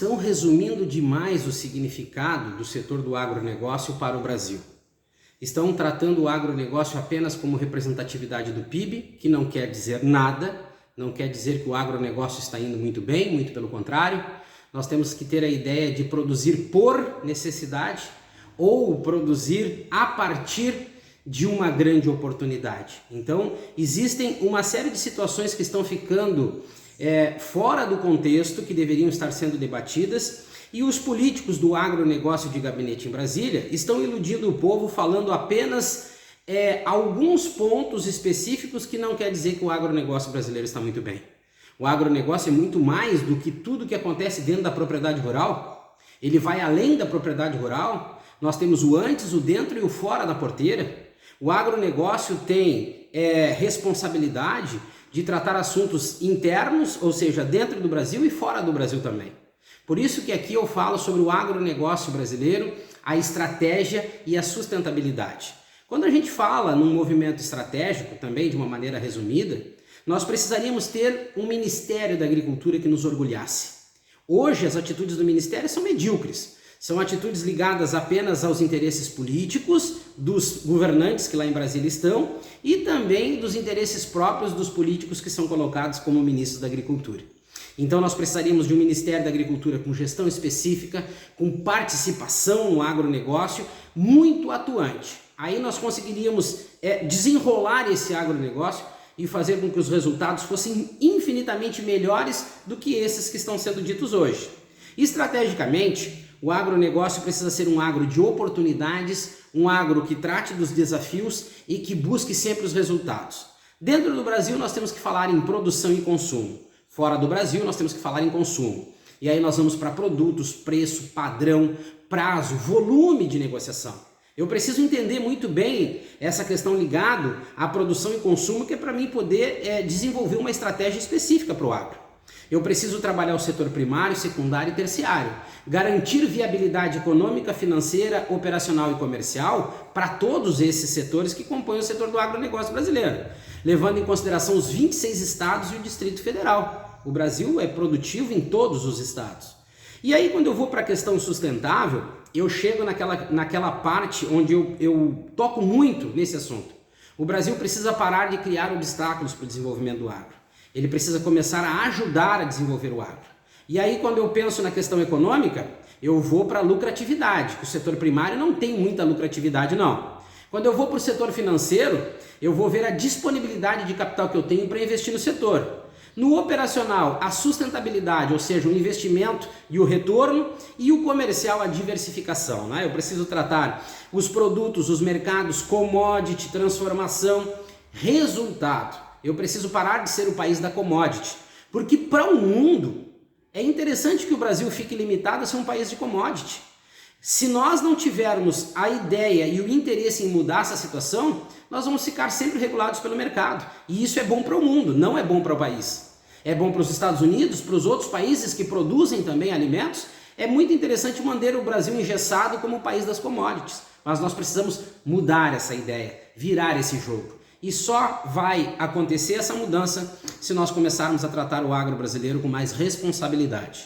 estão resumindo demais o significado do setor do agronegócio para o Brasil. Estão tratando o agronegócio apenas como representatividade do PIB, que não quer dizer nada, não quer dizer que o agronegócio está indo muito bem, muito pelo contrário. Nós temos que ter a ideia de produzir por necessidade ou produzir a partir de uma grande oportunidade. Então, existem uma série de situações que estão ficando fora do contexto, que deveriam estar sendo debatidas, e os políticos do agronegócio de gabinete em Brasília estão iludindo o povo falando apenas alguns pontos específicos, que não quer dizer que o agronegócio brasileiro está muito bem. O agronegócio é muito mais do que tudo que acontece dentro da propriedade rural. Ele vai além da propriedade rural. Nós temos o antes, o dentro e o fora da porteira. O agronegócio tem responsabilidade de tratar assuntos internos, ou seja, dentro do Brasil e fora do Brasil também. Por isso que aqui eu falo sobre o agronegócio brasileiro, a estratégia e a sustentabilidade. Quando a gente fala num movimento estratégico, também de uma maneira resumida, nós precisaríamos ter um Ministério da Agricultura que nos orgulhasse. Hoje as atitudes do Ministério são medíocres. São atitudes ligadas apenas aos interesses políticos dos governantes que lá em Brasília estão e também dos interesses próprios dos políticos que são colocados como ministros da Agricultura. Então nós precisaríamos de um Ministério da Agricultura com gestão específica, com participação no agronegócio, muito atuante. Aí nós conseguiríamos desenrolar esse agronegócio e fazer com que os resultados fossem infinitamente melhores do que esses que estão sendo ditos hoje. Estrategicamente, o agronegócio precisa ser um agro de oportunidades, um agro que trate dos desafios e que busque sempre os resultados. Dentro do Brasil nós temos que falar em produção e consumo. Fora do Brasil nós temos que falar em consumo. E aí nós vamos para produtos, preço, padrão, prazo, volume de negociação. Eu preciso entender muito bem essa questão ligada à produção e consumo, que é para mim poder desenvolver uma estratégia específica para o agro. Eu preciso trabalhar o setor primário, secundário e terciário, garantir viabilidade econômica, financeira, operacional e comercial para todos esses setores que compõem o setor do agronegócio brasileiro, levando em consideração os 26 estados e o Distrito Federal. O Brasil é produtivo em todos os estados. E aí, quando eu vou para a questão sustentável, eu chego naquela parte onde eu toco muito nesse assunto. O Brasil precisa parar de criar obstáculos para o desenvolvimento do agro. Ele precisa começar a ajudar a desenvolver o agro. E aí, quando eu penso na questão econômica, eu vou para a lucratividade, que o setor primário não tem muita lucratividade, não. Quando eu vou para o setor financeiro, eu vou ver a disponibilidade de capital que eu tenho para investir no setor. No operacional, a sustentabilidade, ou seja, o investimento e o retorno, e o comercial, a diversificação, né? Eu preciso tratar os produtos, os mercados, commodity, transformação, resultado. Eu preciso parar de ser o país da commodity, porque para o mundo é interessante que o Brasil fique limitado a ser um país de commodity. Se nós não tivermos a ideia e o interesse em mudar essa situação, nós vamos ficar sempre regulados pelo mercado. E isso é bom para o mundo, não é bom para o país. É bom para os Estados Unidos, para os outros países que produzem também alimentos. É muito interessante manter o Brasil engessado como o país das commodities. Mas nós precisamos mudar essa ideia, virar esse jogo. E só vai acontecer essa mudança se nós começarmos a tratar o agro brasileiro com mais responsabilidade.